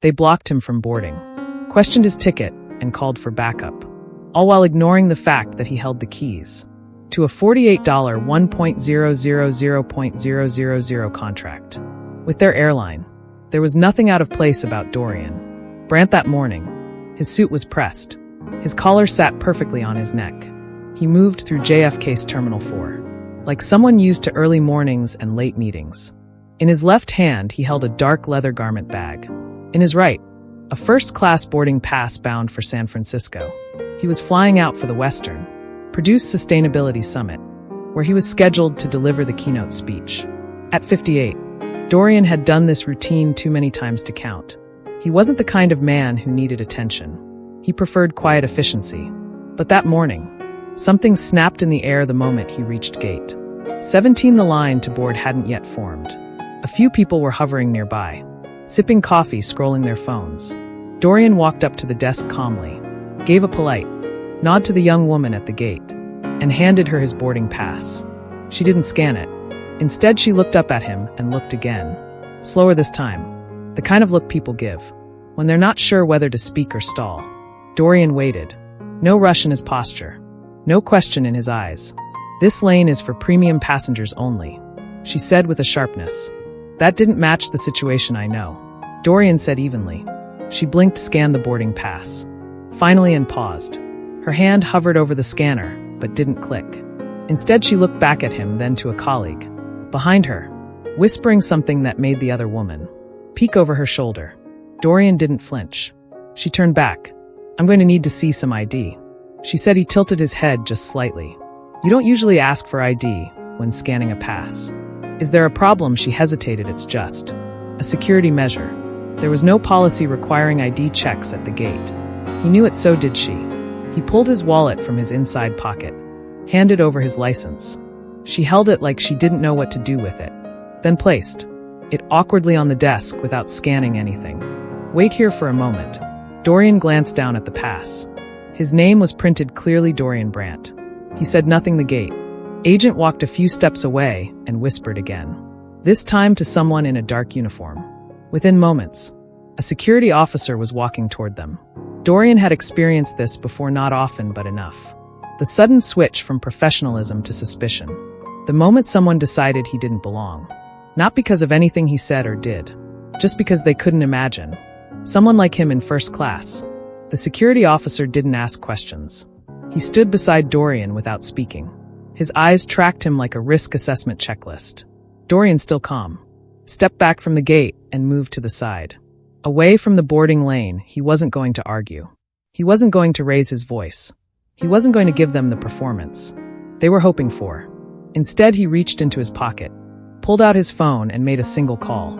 They blocked him from boarding, questioned his ticket, and called for backup, all while ignoring the fact that he held the keys to a $48 1.000.000 contract with their airline. There was nothing out of place about Dorian Brandt that morning. His suit was pressed. His collar sat perfectly on his neck. He moved through JFK's Terminal 4, like someone used to early mornings and late meetings. In his left hand, he held a dark leather garment bag. In his right, a first-class boarding pass bound for San Francisco. He was flying out for the Western Produced Sustainability Summit, where he was scheduled to deliver the keynote speech. At 58, Dorian had done this routine too many times to count. He wasn't the kind of man who needed attention. He preferred quiet efficiency. But that morning, something snapped in the air the moment he reached gate 17. The line to board hadn't yet formed. A few people were hovering nearby, sipping coffee, scrolling their phones. Dorian walked up to the desk calmly, gave a polite nod to the young woman at the gate, and handed her his boarding pass. She didn't scan it. Instead, she looked up at him and looked again. Slower this time. The kind of look people give when they're not sure whether to speak or stall. Dorian waited. No rush in his posture. No question in his eyes. "This lane is for premium passengers only," she said with a sharpness. "That didn't match the situation, I know," Dorian said evenly. She blinked, scanned the boarding pass. Finally, and paused. Her hand hovered over the scanner, but didn't click. Instead, she looked back at him, then to a colleague behind her, whispering something that made the other woman peek over her shoulder. Dorian didn't flinch. She turned back. "I'm going to need to see some ID," she said. He tilted his head just slightly. "You don't usually ask for ID when scanning a pass." "Is there a problem?" She hesitated. "It's just a security measure." There was no policy requiring ID checks at the gate. He knew it, so did she. He pulled his wallet from his inside pocket, handed over his license. She held it like she didn't know what to do with it, then placed it awkwardly on the desk without scanning anything. "Wait here for a moment." Dorian glanced down at the pass. His name was printed clearly, Dorian Brandt. He said nothing. The gate agent walked a few steps away and whispered again, this time to someone in a dark uniform. Within moments, a security officer was walking toward them. Dorian had experienced this before, not often, but enough. The sudden switch from professionalism to suspicion. The moment someone decided he didn't belong. Not because of anything he said or did, just because they couldn't imagine someone like him in first class. The security officer didn't ask questions. He stood beside Dorian without speaking. His eyes tracked him like a risk assessment checklist. Dorian, still calm, stepped back from the gate and moved to the side. Away from the boarding lane. He wasn't going to argue. He wasn't going to raise his voice. He wasn't going to give them the performance they were hoping for. Instead, he reached into his pocket, pulled out his phone, and made a single call.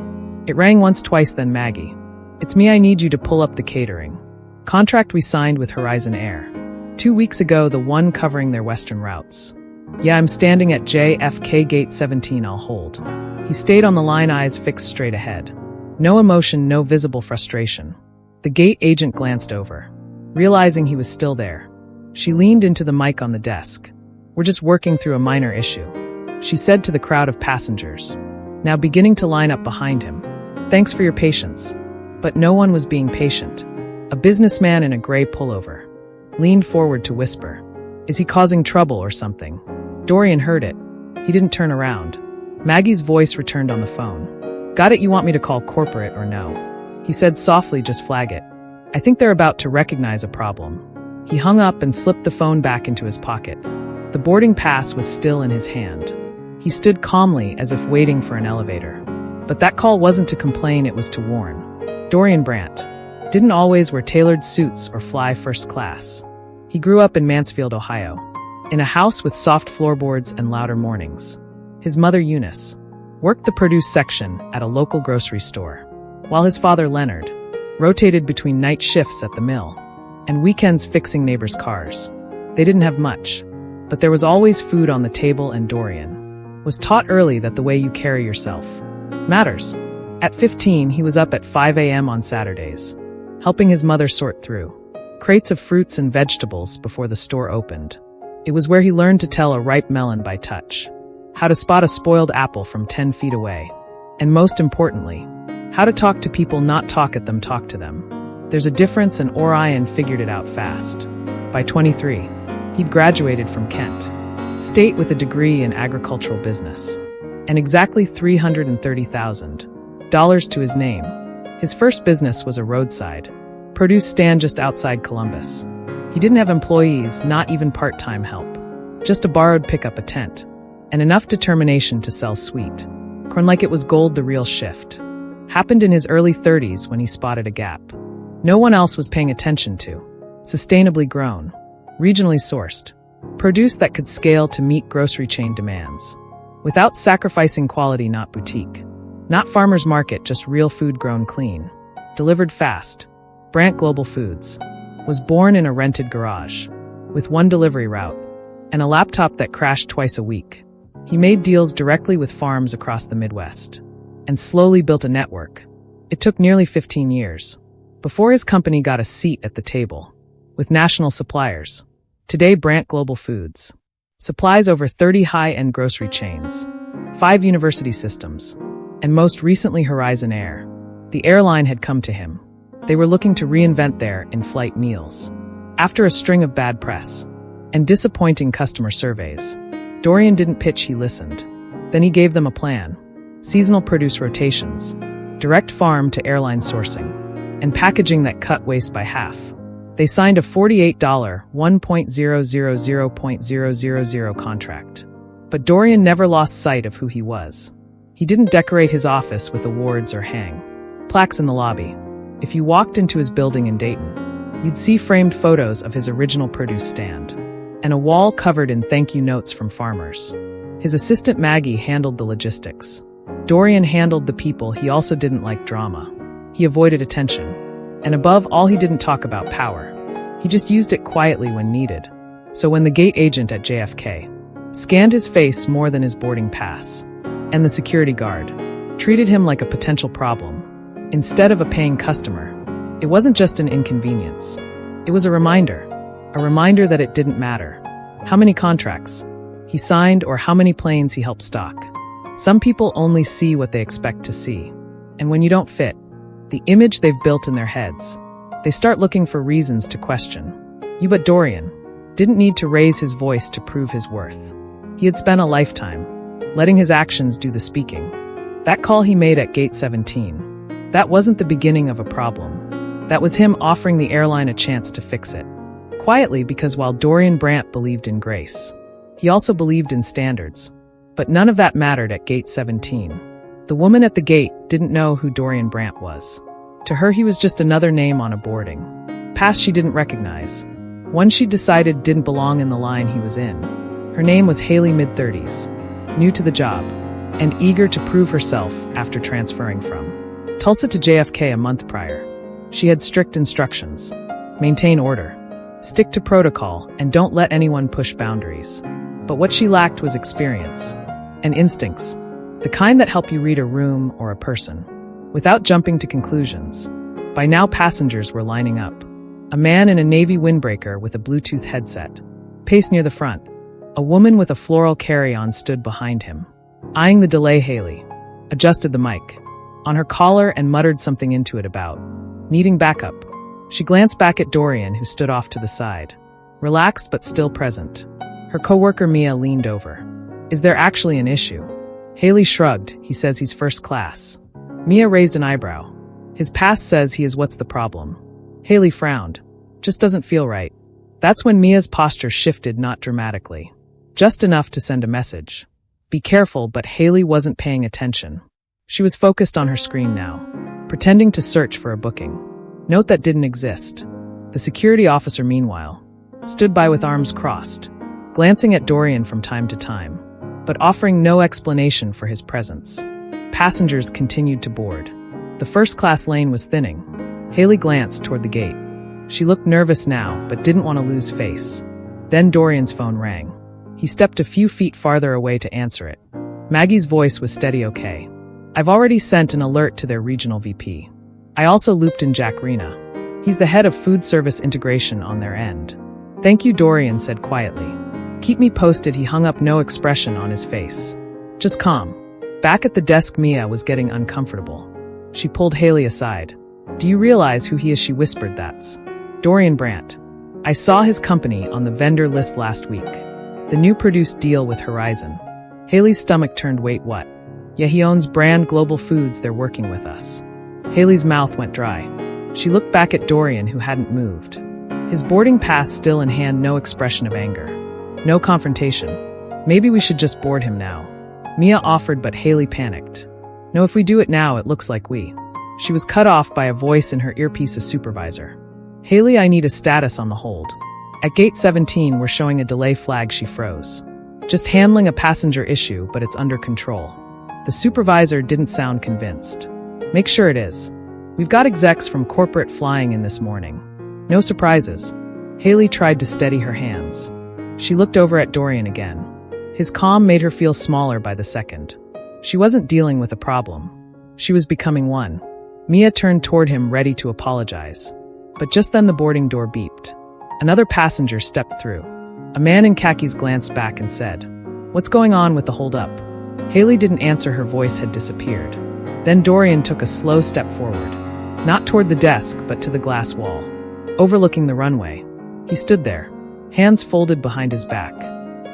It rang once, twice, then Maggie. "It's me. I need you to pull up the catering contract we signed with Horizon Air 2 weeks ago, the one covering their western routes." "Yeah, I'm standing at JFK Gate 17. I'll hold." He stayed on the line, eyes fixed straight ahead. No emotion, no visible frustration. The gate agent glanced over, realizing he was still there. She leaned into the mic on the desk. "We're just working through a minor issue," she said to the crowd of passengers, now beginning to line up behind him. "Thanks for your patience." But no one was being patient. A businessman in a gray pullover leaned forward to whisper, "Is he causing trouble or something?" Dorian heard it. He didn't turn around. Maggie's voice returned on the phone. "Got it. You want me to call corporate or no?" He said softly, "Just flag it. I think they're about to recognize a problem." He hung up and slipped the phone back into his pocket. The boarding pass was still in his hand. He stood calmly, as if waiting for an elevator. But that call wasn't to complain, it was to warn. Dorian Brandt didn't always wear tailored suits or fly first class. He grew up in Mansfield, Ohio, in a house with soft floorboards and louder mornings. His mother, Eunice, worked the produce section at a local grocery store, while his father, Leonard, rotated between night shifts at the mill and weekends fixing neighbors' cars. They didn't have much, but there was always food on the table, and Dorian was taught early that the way you carry yourself matters. At 15, he was up at 5 a.m. on Saturdays, helping his mother sort through crates of fruits and vegetables before the store opened. It was where he learned to tell a ripe melon by touch, how to spot a spoiled apple from 10 feet away, and most importantly, How to talk to people, not talk at them, talk to them. There's a difference, and Orion figured it out fast. By 23, he'd graduated from Kent State with a degree in agricultural business and exactly $330,000 to his name. His first business was a roadside produce stand just outside Columbus. He didn't have employees, not even part-time help. Just a borrowed pickup, a tent, and enough determination to sell sweet corn like it was gold. The real shift happened in his early 30s when he spotted a gap no one else was paying attention to. Sustainably grown, regionally sourced produce that could scale to meet grocery chain demands without sacrificing quality. Not boutique, not farmer's market, just real food grown clean, delivered fast. Brandt Global Foods was born in a rented garage with one delivery route and a laptop that crashed twice a week. He made deals directly with farms across the Midwest and slowly built a network. It took nearly 15 years before his company got a seat at the table with national suppliers. Today, Brandt Global Foods supplies over 30 high-end grocery chains, 5 university systems, and most recently Horizon Air. The airline had come to him. They were looking to reinvent their in-flight meals. After a string of bad press and disappointing customer surveys, Dorian didn't pitch, he listened. Then he gave them a plan: seasonal produce rotations, direct farm to airline sourcing, and packaging that cut waste by half. They signed a $48 $1,000,000 contract. But Dorian never lost sight of who he was. He didn't decorate his office with awards or hang plaques in the lobby. If you walked into his building in Dayton, you'd see framed photos of his original produce stand and a wall covered in thank you notes from farmers. His assistant Maggie handled the logistics. Dorian handled the people. He also didn't like drama. He avoided attention. And above all, he didn't talk about power. He just used it quietly when needed. So when the gate agent at JFK scanned his face more than his boarding pass, and the security guard treated him like a potential problem instead of a paying customer, it wasn't just an inconvenience. It was a reminder that it didn't matter how many contracts he signed or how many planes he helped stock. Some people only see what they expect to see. And when you don't fit the image they've built in their heads, they start looking for reasons to question you. But Dorian didn't need to raise his voice to prove his worth. He had spent a lifetime letting his actions do the speaking. That call he made at Gate 17, that wasn't the beginning of a problem. That was him offering the airline a chance to fix it. Quietly, because while Dorian Brandt believed in grace, he also believed in standards. But none of that mattered at Gate 17. The woman at the gate didn't know who Dorian Brandt was. To her, he was just another name on a boarding pass she didn't recognize, one she decided didn't belong in the line he was in. Her name was Haley, mid-30s, new to the job, and eager to prove herself after transferring from Tulsa to JFK a month prior. She had strict instructions: maintain order, stick to protocol, and don't let anyone push boundaries. But what she lacked was experience and instincts, the kind that help you read a room or a person without jumping to conclusions. By now, passengers were lining up. A man in a navy windbreaker with a Bluetooth headset paced near the front. A woman with a floral carry-on stood behind him. Eyeing the delay, Haley adjusted the mic on her collar and muttered something into it about needing backup. She glanced back at Dorian, who stood off to the side, relaxed but still present. Her coworker Mia leaned over. Is there actually an issue? Haley shrugged. He says he's first class. Mia raised an eyebrow. His pass says he is. What's the problem? Haley frowned. Just doesn't feel right. That's when Mia's posture shifted, not dramatically, just enough to send a message. Be careful. But Haley wasn't paying attention. She was focused on her screen now, pretending to search for a booking note that didn't exist. The security officer, meanwhile, stood by with arms crossed, glancing at Dorian from time to time, but offering no explanation for his presence. Passengers continued to board. The first-class lane was thinning. Haley glanced toward the gate. She looked nervous now, but didn't want to lose face. Then Dorian's phone rang. He stepped a few feet farther away to answer it. Maggie's voice was steady. Okay. I've already sent an alert to their regional VP. I also looped in Jack Rena. He's the head of food service integration on their end. Thank you, Dorian said quietly. Keep me posted. He hung up, no expression on his face. Just calm. Back at the desk, Mia was getting uncomfortable. She pulled Haley aside. "Do you realize who he is?" She whispered. "That's Dorian Brandt. I saw his company on the vendor list last week. The new produced deal with Horizon." Haley's stomach turned. "Wait, what?" "Yeah, he owns Brand Global Foods. They're working with us." Haley's mouth went dry. She looked back at Dorian, who hadn't moved. His boarding pass still in hand, no expression of anger. No confrontation. "Maybe we should just board him now," Mia offered, but Haley panicked. "No, if we do it now, it looks like we..." She was cut off by a voice in her earpiece, a supervisor. "Haley, I need a status on the hold." At gate 17, we're showing a delay flag. She froze. "Just handling a passenger issue, but it's under control." The supervisor didn't sound convinced. "Make sure it is. We've got execs from corporate flying in this morning. No surprises." Haley tried to steady her hands. She looked over at Dorian again. His calm made her feel smaller by the second. She wasn't dealing with a problem. She was becoming one. Mia turned toward him, ready to apologize. But just then the boarding door beeped. Another passenger stepped through. A man in khakis glanced back and said, "What's going on with the hold-up?" Haley didn't answer. Her voice had disappeared. Then Dorian took a slow step forward. Not toward the desk, but to the glass wall, overlooking the runway. He stood there, hands folded behind his back,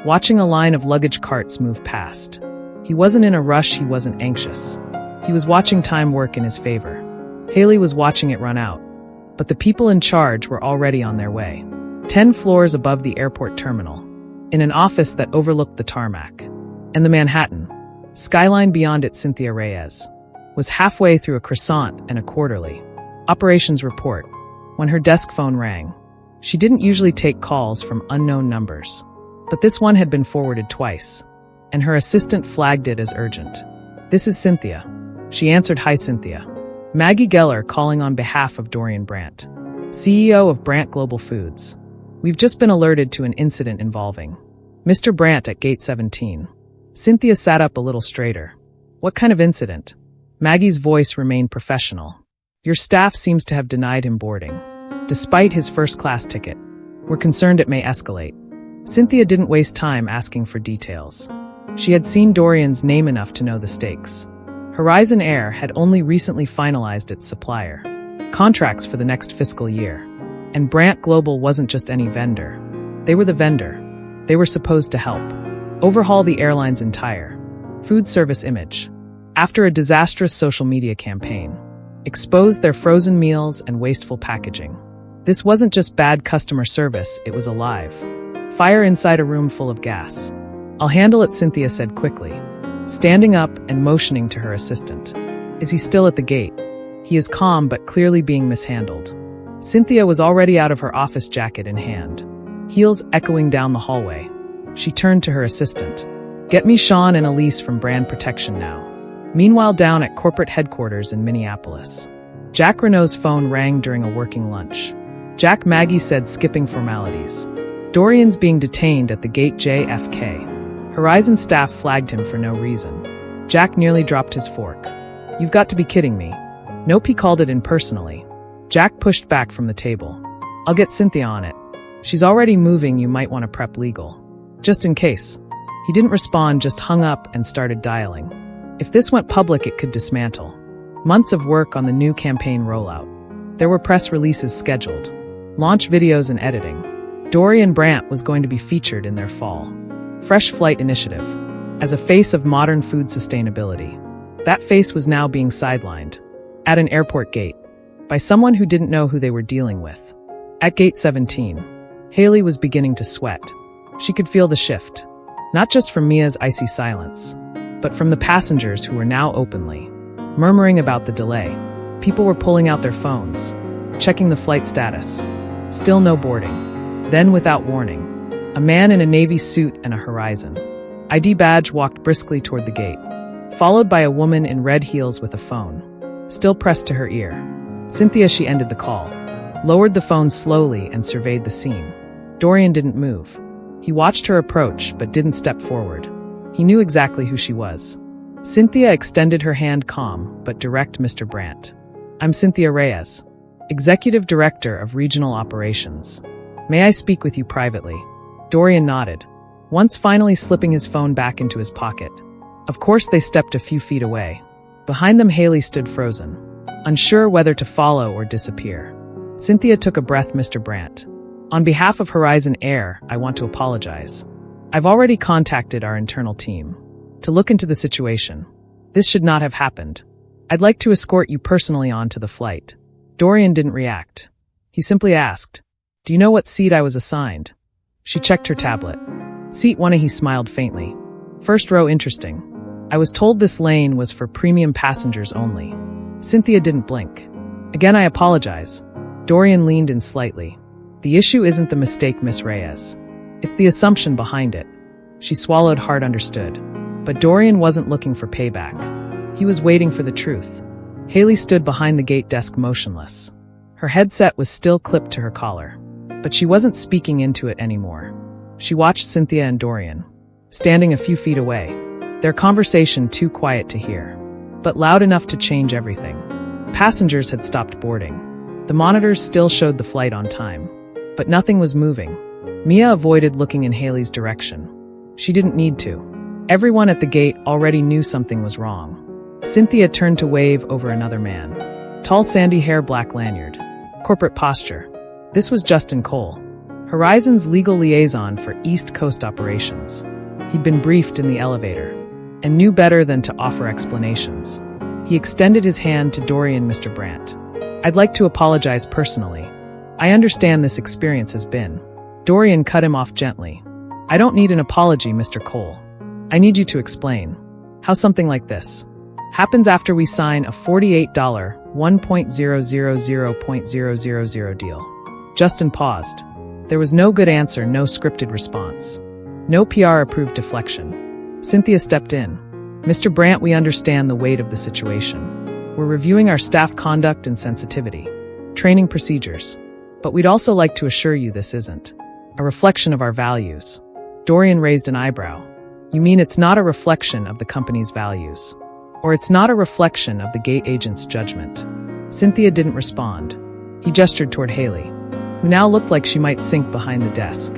watching a line of luggage carts move past. He wasn't in a rush, he wasn't anxious. He was watching time work in his favor. Haley was watching it run out. But the people in charge were already on their way. 10 floors above the airport terminal, in an office that overlooked the tarmac. And the Manhattan skyline beyond it, Cynthia Reyes was halfway through a croissant and a quarterly operations report when her desk phone rang. She didn't usually take calls from unknown numbers, but this one had been forwarded twice, and her assistant flagged it as urgent. "This is Cynthia." She answered. "Hi, Cynthia. Maggie Geller calling on behalf of Dorian Brandt, CEO of Brandt Global Foods. We've just been alerted to an incident involving Mr. Brandt at gate 17. Cynthia sat up a little straighter. "What kind of incident?" Maggie's voice remained professional. "Your staff seems to have denied him boarding, despite his first-class ticket. We're concerned it may escalate." Cynthia didn't waste time asking for details. She had seen Dorian's name enough to know the stakes. Horizon Air had only recently finalized its supplier contracts for the next fiscal year. And Brandt Global wasn't just any vendor. They were the vendor. They were supposed to help overhaul the airline's entire food service image. After a disastrous social media campaign, exposed their frozen meals and wasteful packaging. This wasn't just bad customer service, it was alive. Fire inside a room full of gas. "I'll handle it," Cynthia said quickly, standing up and motioning to her assistant. "Is he still at the gate?" "He is calm but clearly being mishandled." Cynthia was already out of her office jacket in hand, heels echoing down the hallway. She turned to her assistant. "Get me Sean and Elise from Brand Protection now." Meanwhile, down at corporate headquarters in Minneapolis, Jack Renault's phone rang during a working lunch. "Jack," Maggie said, skipping formalities. "Dorian's being detained at the gate JFK. Horizon staff flagged him for no reason." Jack nearly dropped his fork. "You've got to be kidding me." Nope, he called it in personally. Jack pushed back from the table. "I'll get Cynthia on it. She's already moving, you might want to prep legal. Just in case." He didn't respond, just hung up and started dialing. If this went public, it could dismantle months of work on the new campaign rollout. There were press releases scheduled, launch videos and editing. Dorian Brandt was going to be featured in their fall Fresh Flight initiative as a face of modern food sustainability. That face was now being sidelined at an airport gate by someone who didn't know who they were dealing with. At gate 17, Haley was beginning to sweat. She could feel the shift, not just from Mia's icy silence, but from the passengers who were now openly murmuring about the delay. People were pulling out their phones, checking the flight status. Still no boarding. Then, without warning, a man in a navy suit and a Horizon ID badge walked briskly toward the gate, followed by a woman in red heels with a phone still pressed to her ear. "Cynthia," she ended the call, lowered the phone slowly and surveyed the scene. Dorian didn't move. He watched her approach but didn't step forward. He knew exactly who she was. Cynthia extended her hand, calm but direct. "Mr. Brandt. I'm Cynthia Reyes, Executive Director of Regional Operations. May I speak with you privately?" Dorian nodded, once finally slipping his phone back into his pocket. Of course, they stepped a few feet away. Behind them, Haley stood frozen. unsure whether to follow or disappear. Cynthia took a breath. Mr. Brandt. On behalf of Horizon Air, I want to apologize. I've already contacted our internal team to look into the situation. This should not have happened. I'd like to escort you personally onto the flight. Dorian didn't react. He simply asked, "Do you know what seat I was assigned?" She checked her tablet. Seat 1A. He smiled faintly. First row. Interesting. I was told this lane was for premium passengers only. Cynthia didn't blink. Again, I apologize. Dorian leaned in slightly. The issue isn't the mistake, Miss Reyes. It's the assumption behind it. She swallowed hard. Understood. But Dorian wasn't looking for payback. He was waiting for the truth. Haley stood behind the gate desk motionless. Her headset was still clipped to her collar. But she wasn't speaking into it anymore. She watched Cynthia and Dorian, standing a few feet away. Their conversation too quiet to hear, but loud enough to change everything. Passengers had stopped boarding. The monitors still showed the flight on time, but nothing was moving. Mia avoided looking in Haley's direction. She didn't need to. Everyone at the gate already knew something was wrong. Cynthia turned to wave over another man. Tall sandy hair, black lanyard. Corporate posture. This was Justin Cole, Horizon's legal liaison for East Coast operations. He'd been briefed in the elevator and knew better than to offer explanations. He extended his hand to Dorian. Mr. Brandt. I'd like to apologize personally. I understand this experience has been. Dorian cut him off gently. I don't need an apology, Mr. Cole. I need you to explain how something like this happens after we sign a $48 1.000.000 deal. Justin paused. There was no good answer, no scripted response. No PR-approved deflection. Cynthia stepped in. Mr. Brandt, we understand the weight of the situation. We're reviewing our staff conduct and sensitivity, training procedures. But we'd also like to assure you this isn't a reflection of our values. Dorian raised an eyebrow. You mean it's not a reflection of the company's values? Or it's not a reflection of the gate agent's judgment? Cynthia didn't respond. He gestured toward Haley, who now looked like she might sink behind the desk.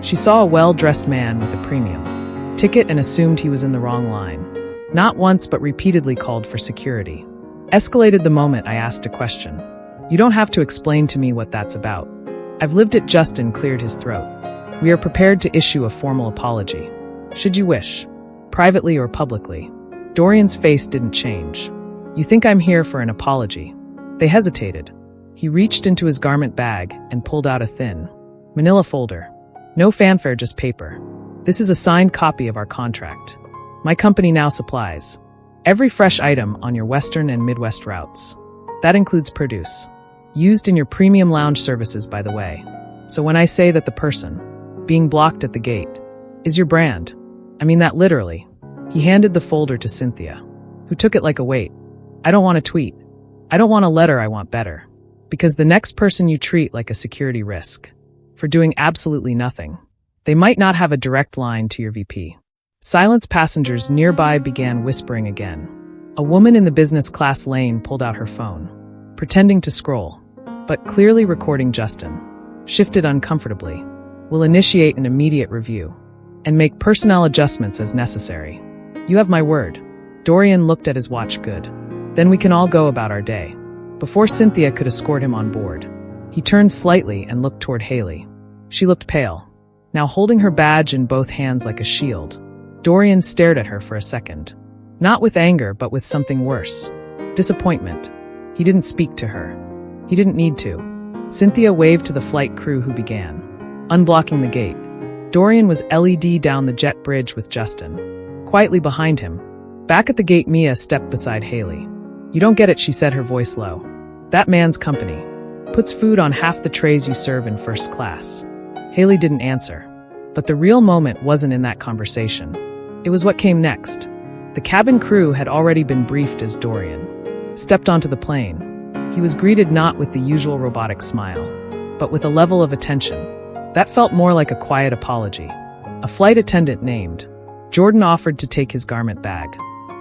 She saw a well-dressed man with a premium ticket and assumed he was in the wrong line. Not once but repeatedly called for security. Escalated the moment I asked a question. You don't have to explain to me what that's about. I've lived it. Justin cleared his throat. We are prepared to issue a formal apology, should you wish, privately or publicly. Dorian's face didn't change. You think I'm here for an apology? They hesitated. He reached into his garment bag and pulled out a thin, manila folder. No fanfare, just paper. This is a signed copy of our contract. My company now supplies every fresh item on your Western and Midwest routes. That includes produce used in your premium lounge services, by the way. So when I say that the person being blocked at the gate is your brand, I mean that literally. He handed the folder to Cynthia, who took it like a weight. I don't want a tweet. I don't want a letter. I want better. Because the next person you treat like a security risk for doing absolutely nothing, they might not have a direct line to your VP. Silence. Passengers nearby began whispering again. A woman in the business class lane pulled out her phone, pretending to scroll, but clearly recording Justin. Shifted uncomfortably. We'll initiate an immediate review and make personnel adjustments as necessary. You have my word. Dorian looked at his watch. Good. Then we can all go about our day. Before Cynthia could escort him on board, he turned slightly and looked toward Haley. She looked pale, now holding her badge in both hands like a shield. Dorian stared at her for a second. Not with anger, but with something worse. Disappointment. He didn't speak to her. He didn't need to. Cynthia waved to the flight crew, who began unblocking the gate. Dorian was LED down the jet bridge with Justin quietly behind him. Back at the gate, Mia stepped beside Haley. You don't get it, she said, her voice low. That man's company puts food on half the trays you serve in first class. Haley didn't answer. But the real moment wasn't in that conversation. It was what came next. The cabin crew had already been briefed as Dorian stepped onto the plane. He was greeted not with the usual robotic smile, but with a level of attention that felt more like a quiet apology. A flight attendant named Jordan offered to take his garment bag,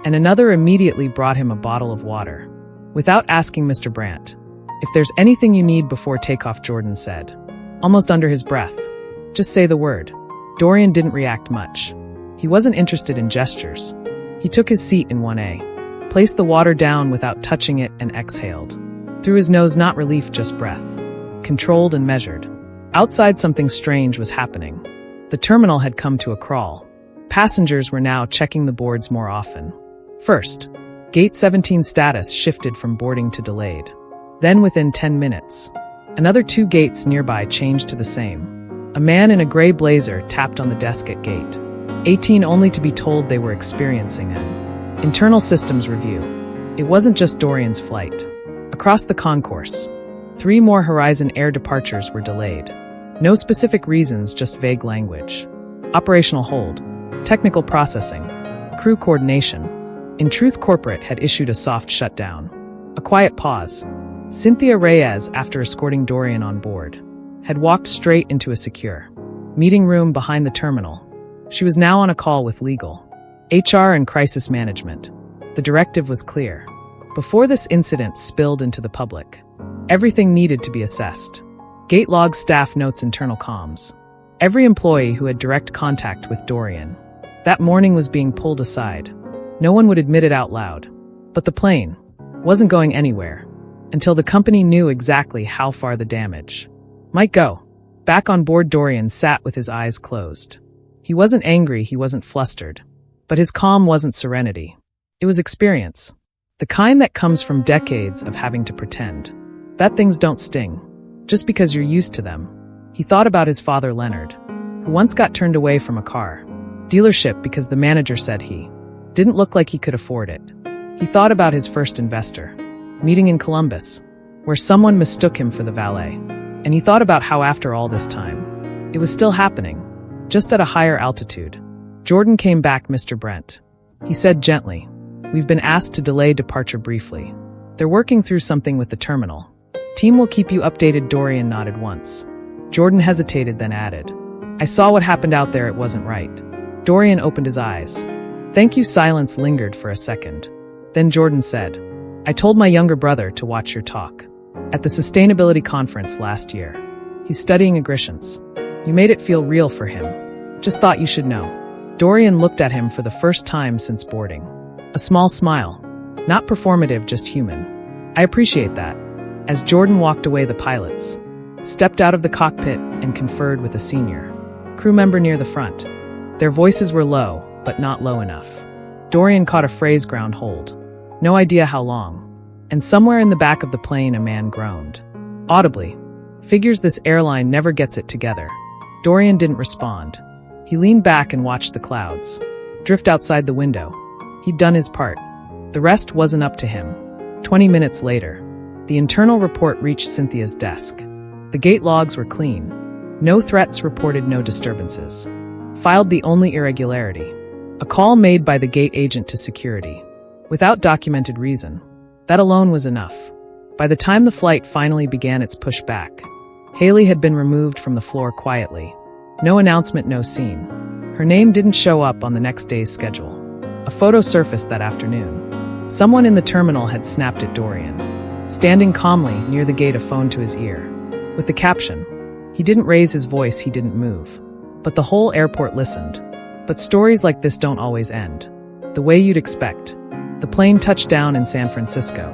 and another immediately brought him a bottle of water. Without asking, Mr. Brandt, if there's anything you need before takeoff, Jordan said, almost under his breath. Just say the word. Dorian didn't react much. He wasn't interested in gestures. He took his seat in 1A. placed the water down without touching it, and exhaled. Through his nose, not relief, just breath. Controlled and measured. Outside, something strange was happening. The terminal had come to a crawl. Passengers were now checking the boards more often. First, Gate 17 status shifted from boarding to delayed. Then, within 10 minutes, another 2 gates nearby changed to the same. A man in a gray blazer tapped on the desk at Gate 18 only to be told they were experiencing an internal systems review. It wasn't just Dorian's flight. Across the concourse, 3 more Horizon Air departures were delayed. No specific reasons, just vague language. Operational hold, technical processing, crew coordination. In truth, corporate had issued a soft shutdown. A quiet pause. Cynthia Reyes, after escorting Dorian on board, had walked straight into a secure meeting room behind the terminal. She was now on a call with legal, HR, and crisis management. The directive was clear. Before this incident spilled into the public, everything needed to be assessed. Gate log, staff notes, internal comms. Every employee who had direct contact with Dorian that morning was being pulled aside. No one would admit it out loud. But the plane wasn't going anywhere until the company knew exactly how far the damage might go. Back on board, Dorian sat with his eyes closed. He wasn't angry, he wasn't flustered. But his calm wasn't serenity. It was experience. The kind that comes from decades of having to pretend that things don't sting just because you're used to them. He thought about his father, Leonard, who once got turned away from a car dealership because the manager said he didn't look like he could afford it. He thought about his first investor meeting in Columbus, where someone mistook him for the valet. And he thought about how after all this time, it was still happening, just at a higher altitude. Jordan came back, Mr. Brent. He said gently, "We've been asked to delay departure briefly. They're working through something with the terminal. Team will keep you updated." Dorian nodded once. Jordan hesitated, then added, "I saw what happened out there, it wasn't right." Dorian opened his eyes. "Thank you." Silence lingered for a second. Then Jordan said, "I told my younger brother to watch your talk at the sustainability conference last year. He's studying agressions. You made it feel real for him. Just thought you should know." Dorian looked at him for the first time since boarding. A small smile. Not performative, just human. "I appreciate that." As Jordan walked away, the pilots stepped out of the cockpit and conferred with a senior crew member near the front. Their voices were low, but not low enough. Dorian caught a phrase, "ground hold." No idea how long. And somewhere in the back of the plane, a man groaned audibly. "Figures this airline never gets it together." Dorian didn't respond. He leaned back and watched the clouds drift outside the window. He'd done his part. The rest wasn't up to him. 20 minutes later, the internal report reached Cynthia's desk. The gate logs were clean. No threats reported, no disturbances. Filed the only irregularity: a call made by the gate agent to security, without documented reason. That alone was enough. By the time the flight finally began its push back, Haley had been removed from the floor quietly. No announcement, no scene. Her name didn't show up on the next day's schedule. A photo surfaced that afternoon. Someone in the terminal had snapped at Dorian, standing calmly near the gate, a phone to his ear, with the caption, "He didn't raise his voice, he didn't move." But the whole airport listened. But stories like this don't always end the way you'd expect. The plane touched down in San Francisco,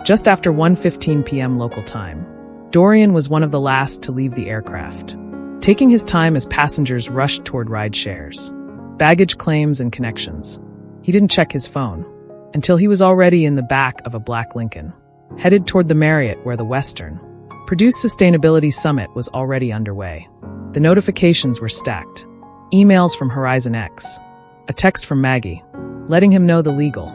just after 1:15 p.m. local time. Dorian was one of the last to leave the aircraft, taking his time as passengers rushed toward ride shares, baggage claims, and connections. He didn't check his phone until he was already in the back of a black Lincoln, headed toward the Marriott, where the Western Produced Sustainability Summit was already underway. The notifications were stacked. Emails from Horizon X, a text from Maggie, letting him know the legal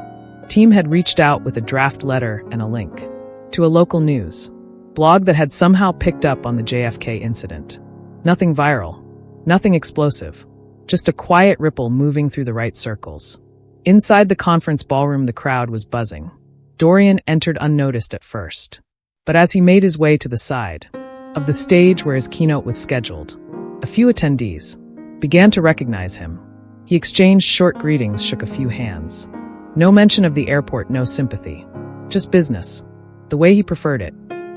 team had reached out with a draft letter and a link to a local news blog that had somehow picked up on the JFK incident. Nothing viral, nothing explosive, just a quiet ripple moving through the right circles. Inside the conference ballroom, the crowd was buzzing. Dorian entered unnoticed at first, but as he made his way to the side of the stage where his keynote was scheduled, a few attendees began to recognize him. He exchanged short greetings, shook a few hands. No mention of the airport, no sympathy. Just business, the way he preferred it.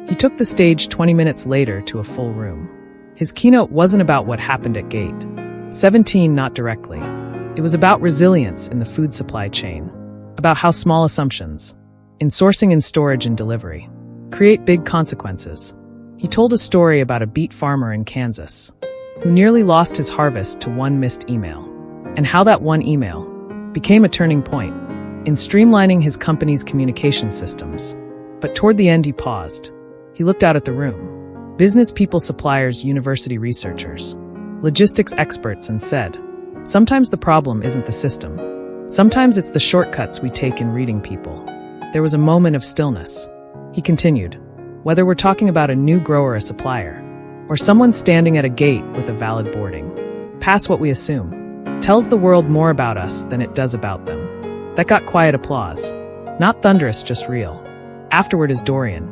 He took the stage 20 minutes later to a full room. His keynote wasn't about what happened at Gate 17, not directly. It was about resilience in the food supply chain, about how small assumptions, in sourcing and storage and delivery, create big consequences. He told a story about a beet farmer in Kansas who nearly lost his harvest to one missed email, and how that one email became a turning point in streamlining his company's communication systems. But toward the end he paused. He looked out at the room. Business people, suppliers, university researchers, logistics experts, and said, "Sometimes the problem isn't the system. Sometimes it's the shortcuts we take in reading people." There was a moment of stillness. He continued, "Whether we're talking about a new grower or a supplier, or someone standing at a gate with a valid boarding pass, what we assume tells the world more about us than it does about them." That got quiet applause. Not thunderous, just real. Afterward, as Dorian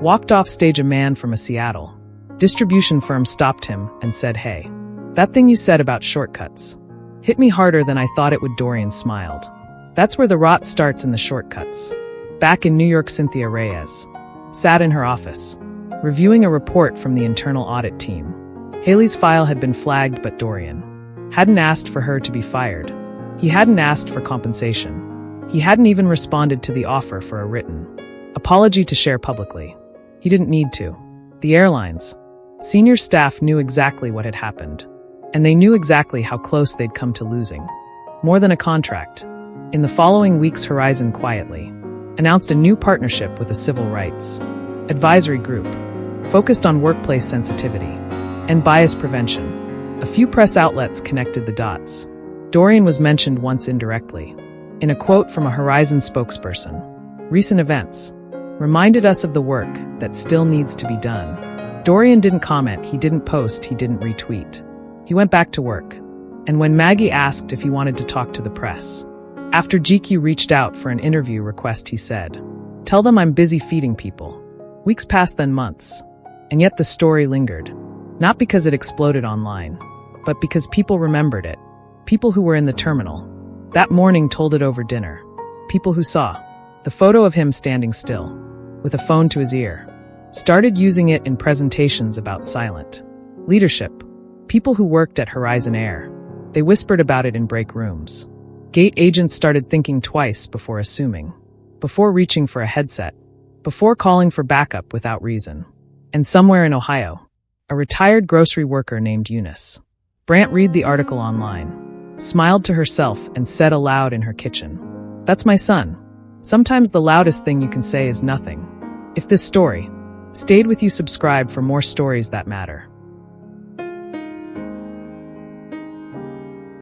walked off stage, a man from a Seattle distribution firm stopped him and said, "Hey, that thing you said about shortcuts hit me harder than I thought it would." Dorian smiled. That's where the rot starts, in the shortcuts. Back in New York, Cynthia Reyes sat in her office, reviewing a report from the internal audit team. Haley's file had been flagged, but Dorian hadn't asked for her to be fired. He hadn't asked for compensation. He hadn't even responded to the offer for a written apology to share publicly. He didn't need to. The airline's senior staff knew exactly what had happened, and they knew exactly how close they'd come to losing more than a contract. In the following weeks, Horizon quietly announced a new partnership with a civil rights advisory group focused on workplace sensitivity and bias prevention. A few press outlets connected the dots. Dorian was mentioned once indirectly. In a quote from a Horizon spokesperson, "Recent events reminded us of the work that still needs to be done." Dorian didn't comment, he didn't post, he didn't retweet. He went back to work. And when Maggie asked if he wanted to talk to the press, after GQ reached out for an interview request, he said, "Tell them I'm busy feeding people." Weeks passed, then months. And yet the story lingered. Not because it exploded online, but because people remembered it. People who were in the terminal that morning told it over dinner. People who saw the photo of him standing still, with a phone to his ear, started using it in presentations about silent leadership. People who worked at Horizon Air, they whispered about it in break rooms. Gate agents started thinking twice before assuming, before reaching for a headset, before calling for backup without reason. And somewhere in Ohio, a retired grocery worker named Eunice Brandt read the article online, smiled to herself, and said aloud in her kitchen, "That's my son." Sometimes the loudest thing you can say is nothing. If this story stayed with you, subscribe for more stories that matter.